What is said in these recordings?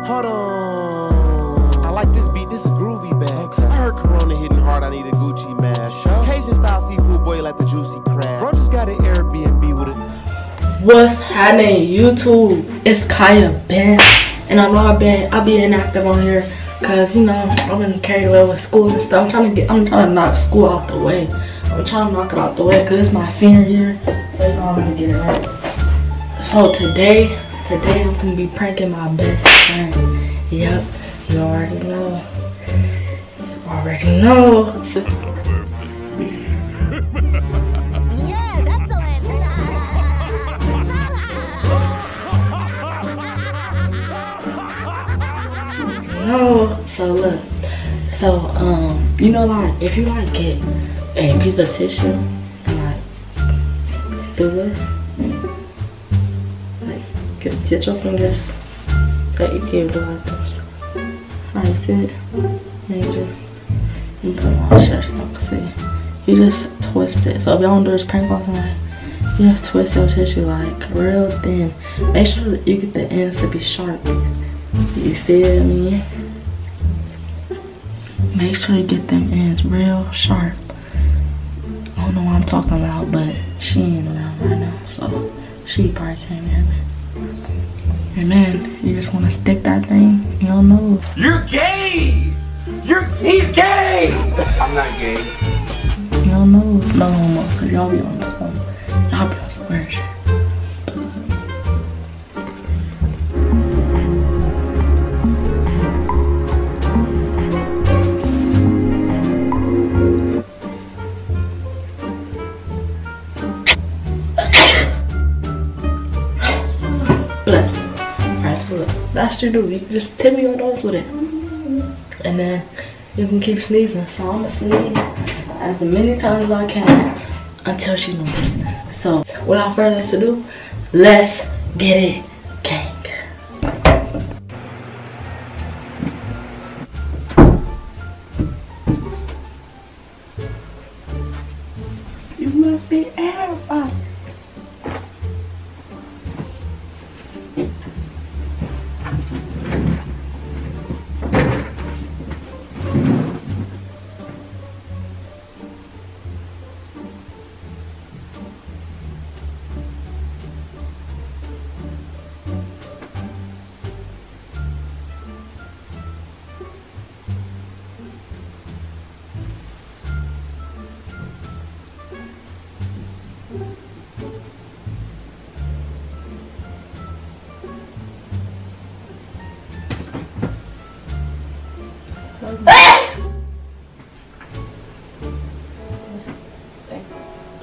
Hold on. I like this beat, this is groovy bag. Okay. I heard Corona hitting hard, I need a Gucci mask. Sure. Cajun style seafood boy like the juicy crab. Bro just got an Airbnb with it. What's happening, YouTube? It's Kaya Ben, and I know I be inactive on here cause you know I've been carried away with school and stuff. I'm trying to knock school out the way. I'm trying to knock it out the way cause it's my senior year, so you know I'm gonna get it right. So today I'm gonna be pranking my best friend. Yep, you already know. So look, you know, like if you like get a piece of tissue and like do this, like get your fingers, like you can do like this. Alright, see it? And you put it on shirt so I can see. You just twist it. So if y'all don't do this prank on somebody, you just twist your tissue like real thin. Make sure you get the ends to be sharp. You feel me? Make sure you get them ends real sharp. I don't know why I'm talking loud, but she ain't around right now, so she probably can't hear me. And then you just want to stick that thing in your nose. You're gay! He's gay! I'm not gay. Your nose, no homo, cause y'all be on some weird shit. Alright, so look, that's what you do. You can just tip your nose with it. And then you can keep sneezing. So I'm gonna sneeze as many times as I can until she knows. So without further ado, let's get it, gang. You must be terrified.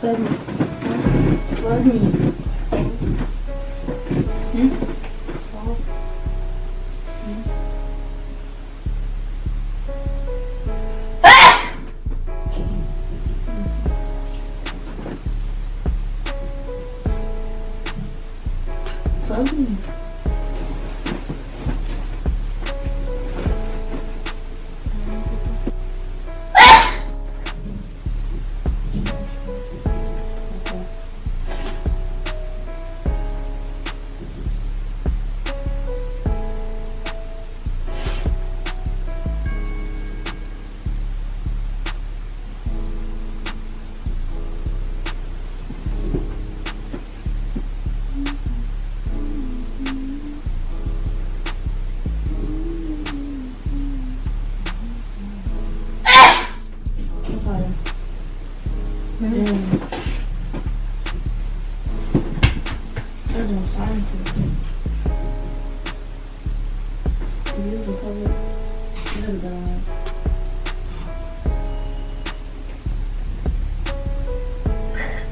Plug me. Plug me.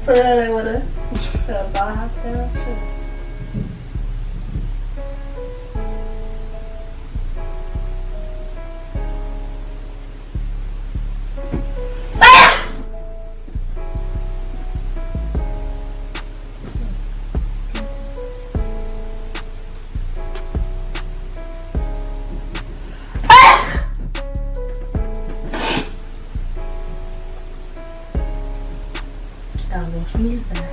Put it in with a ball house there. I will sneeze there.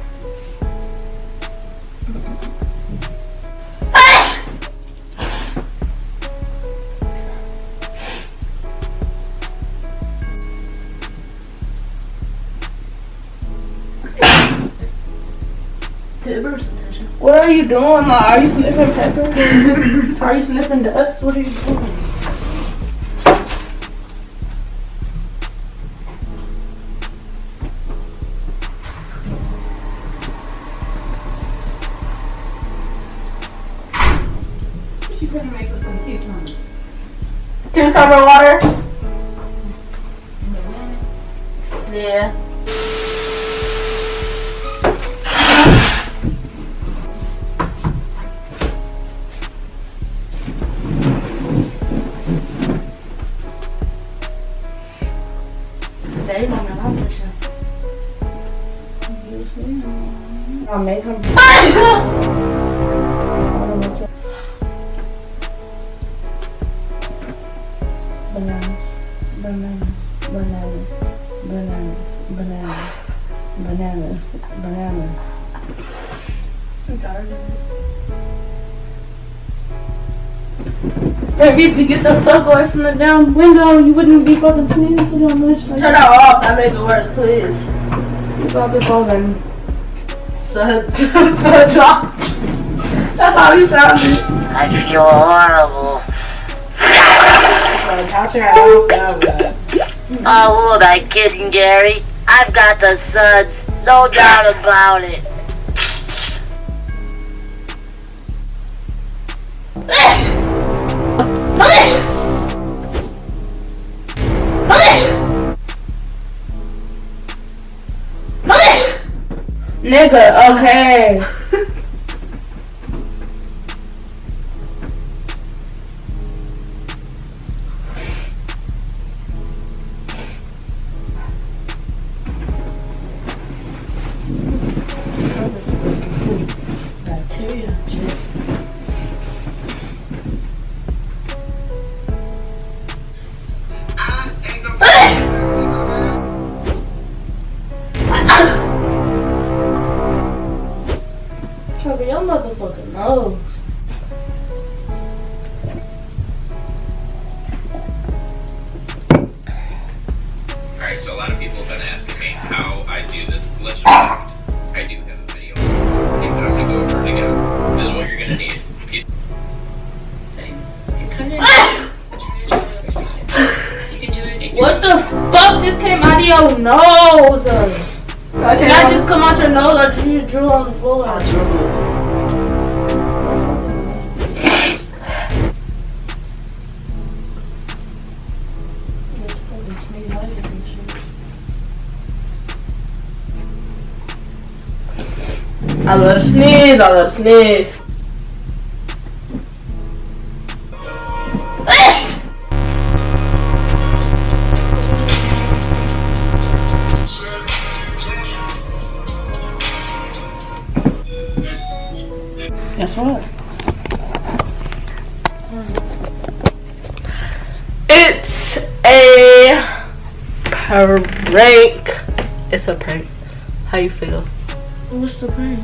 are you doing? Like, are you sniffing pepper? Are you sniffing dust? What are you doing? She couldn't make us some cucumber. Cucumber water? Yeah. They want me on this show. I'll make them. Bananas, bananas, bananas, bananas, bananas, bananas, bananas. Maybe if you get the fuck away from the damn window, you wouldn't be fucking sneezing on this. Turn that off, that make it worse, please. You gotta be holding. Such off. That's how he sounded. I feel horrible. Oh, who am I kidding, Gary? I've got the suds, no doubt about it. Nigga, okay. Bacteria, shit. Cover your motherfucking nose. Alright, so a lot of people have been asking me how I do this glitch effect. I do have a video, but I'm gonna go over it again. This is what you're gonna need. What the fuck just came out of your nose? Did that just come out your nose or did you drew on the floor? I drew. I love to sneeze, I love to sneeze. Guess what? It's a prank. It's a prank. How you feel? What's the prank?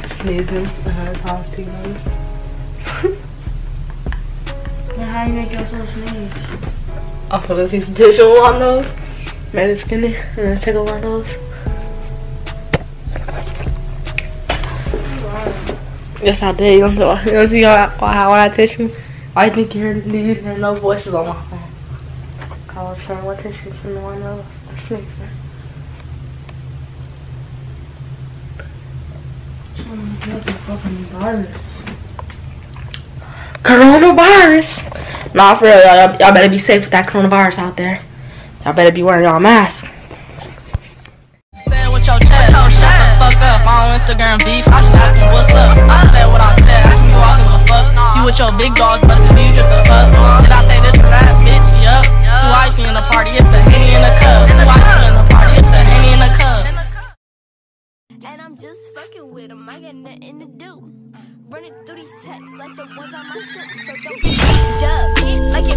Sneezing 100 pounds too much. And how you make yourself sneeze? I'll put a piece of tissue on those. Make it skinny and then take one of those. Yes, I did. You don't see how I tissue? I think you hear no voices on my phone. I was trying what tissue from the one of the sneezing. Coronavirus. Nah, for real, y'all better be safe with that coronavirus out there. Y'all better be wearing y'all mask. Say it with your chest. Shut the fuck up on Instagram beef. I just asking what's up. I said what I said. Ask me who I give a fuck. You with your big dogs, but to me you just a fuck. Did I say this for that bitch? Yup. Too icy in the party, it's the Henny in the cup. Too icy in the party, it's the Henny in the cup. And I'm just fucking with him, I got nothing to do. Running through these checks like the ones on my shirt. So don't be up, bitch, like it